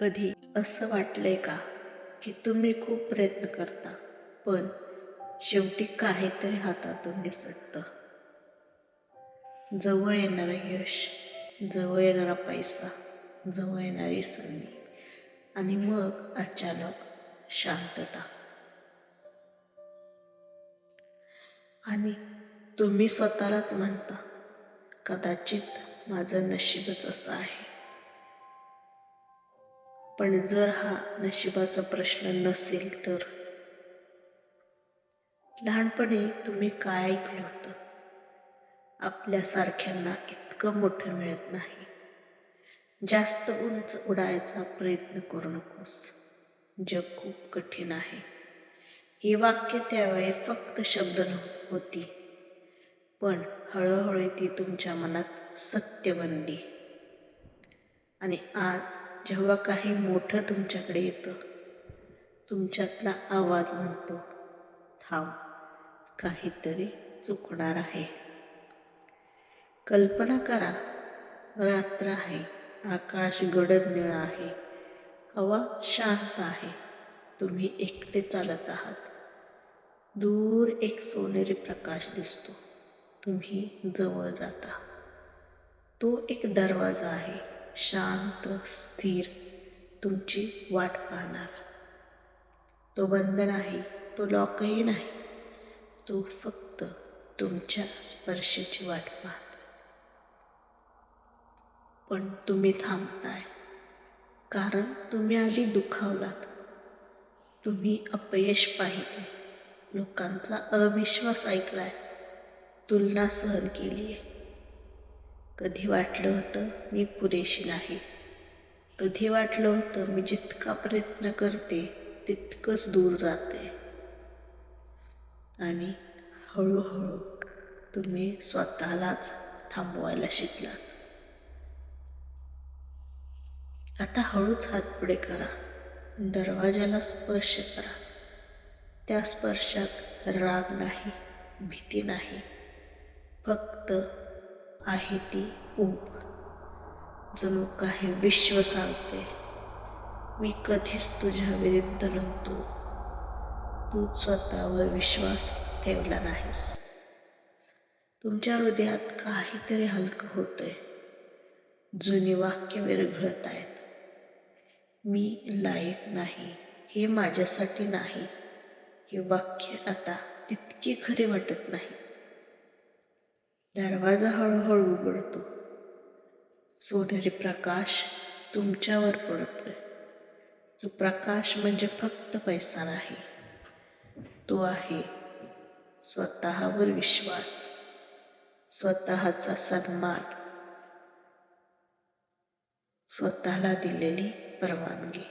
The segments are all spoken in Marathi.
कधी असं वाटलंय का की तुम्ही खूप प्रयत्न करता पण शेवटी काहीतरी हातातून निसटतं? जवळ येणारं यश, जवळ येणारा पैसा, जवळ येणारी संधी आणि मग अचानक शांतता. आणि तुम्ही स्वतःलाच म्हणता, कदाचित माझं नशीबच असं आहे. पण जर हा नशिबाचा प्रश्न नसेल तर लहानपणी तुम्ही काय ऐकलं होतं? आपल्यासारख्यांना इतकं मोठं मिळत नाही. जास्त उंच उडायचा प्रयत्न करू नकोस. जग खूप कठीण आहे. ही वाक्य त्यावेळी फक्त शब्द होती, पण हळूहळू ती तुमच्या मनात सत्य बनली. आणि आज जेव्हा काही मोठं तुमच्याकडे येतं, तुमच्यातला आवाज म्हणतो, थांब, काहीतरी चुकणार आहे. कल्पना करा, रात्र आहे, आकाश गडद निळं आहे, हवा शांत आहे, तुम्ही एकटे चालत आहात. दूर एक सोनेरी प्रकाश दिसतो, तुम्ही जवळ जाता. तो एक दरवाजा आहे, शांत, स्थिर, तुमची वाट पाहणार. तो बंद नाही, तो लॉकही नाही, तो फक्त तुमच्या स्पर्शाची वाट पाहतो. पण तुम्ही थांबताय कारण तुम्ही आधी दुखावलात. तुम्ही अपयश पाहिले, लोकांचा अविश्वास ऐकलाय, तुलना सहन केलीये. कधी वाटलं होतं मी पुरेशी नाही, कधी वाटलं होतं मी जितका प्रयत्न करते तितकंच दूर जाते. आणि हळूहळू तुम्ही स्वतःलाच थांबवायला शिकलात. आता हळूच हात पुढे करा, दरवाजाला स्पर्श करा. त्या स्पर्शात राग नाही, भीती नाही, फक्त आहे ती ऊब. जणू काही विश्व सांगते, मी कधीच तुझ्या विरुद्ध नव्हतो, तू स्वतःवर विश्वास ठेवला नाहीस. तुमच्या हृदयात काहीतरी हलकं होतंय. जुनी वाक्य विरघळत आहेत. मी लायक नाही, हे माझ्यासाठी नाही. हे वाक्य आता तितकी खरी वाटत नाही. दरवाजा हळूहळू उघडतो. सोनेरी प्रकाश तुमच्यावर पडतोय. तो प्रकाश म्हणजे फक्त पैसा नाही, तो आहे स्वतःवर विश्वास, स्वतःचा सन्मान, स्वतःला दिलेली परवानगी.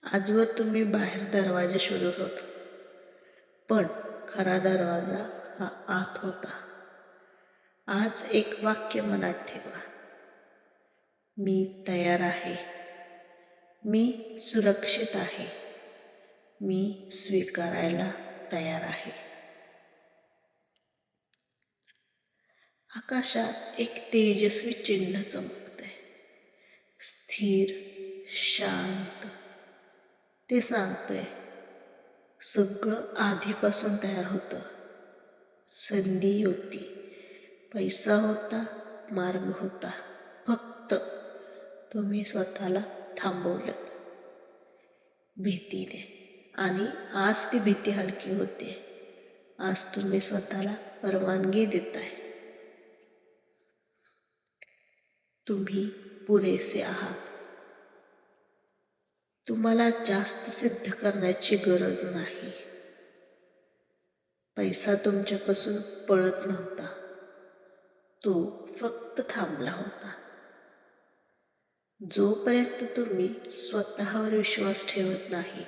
आजवर तुम्ही बाहेर दरवाजा शोधत होता, पण खरा दरवाजा हा आत होता. आज एक वाक्य मनात ठेवा, मी तयार आहे, मी सुरक्षित आहे, मी स्वीकारायला तयार आहे. आकाशात एक तेजस्वी चिन्ह चमकतंय, स्थिर, शांत. ते सांगतंय, सगळं आधीपासून तयार होतं. संधी होती, पैसा होता, मार्ग होता, फक्त तुम्ही स्वतःला थांबवलं भीतीने. आणि आज ती भीती हलकी होते. आज तुम्ही स्वतःला परवानगी देताय, तुम्ही पुरेसे आहात. तुम्हाला जास्त सिद्ध करण्याची गरज नाही. पैसा तुमच्यापासून पळत नव्हता, तो फक्त थांबला होता. जोपर्यंत तुम्ही स्वतःवर विश्वास ठेवत नाही,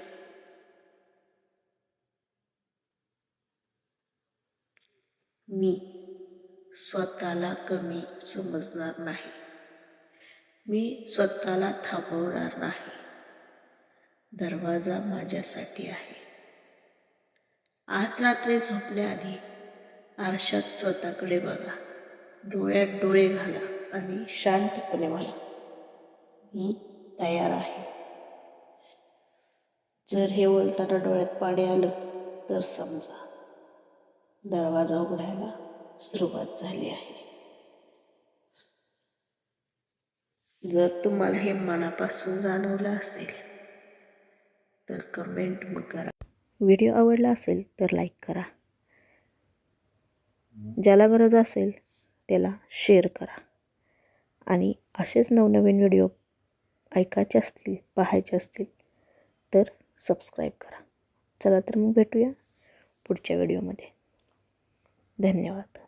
मी स्वतःला कमी समजणार नाही, मी स्वतःला थांबवणार नाही. दरवाजा माझ्यासाठी आहे. आज रात्री झोपण्याआधी आरशात स्वतःकडे बघा, डोळ्यात डोळे घाला आणि शांतपणे म्हणा, मी तयार आहे. जर हे बोलताना डोळ्यात पाणी आलं तर समजा दरवाजा उघडायला सुरुवात झाली आहे. जर तुम्हाला हे मनापासून जाणवलं असेल तर कमेंट मग करा. व्हिडिओ आवडला असेल तर लाईक करा. ज्याला गरज असेल त्याला शेअर करा. आणि असेच नवनवीन व्हिडिओ ऐकायचे असतील, पाहायचे असतील तर सबस्क्राईब करा. चला तर मग भेटूया पुढच्या व्हिडिओमध्ये. धन्यवाद.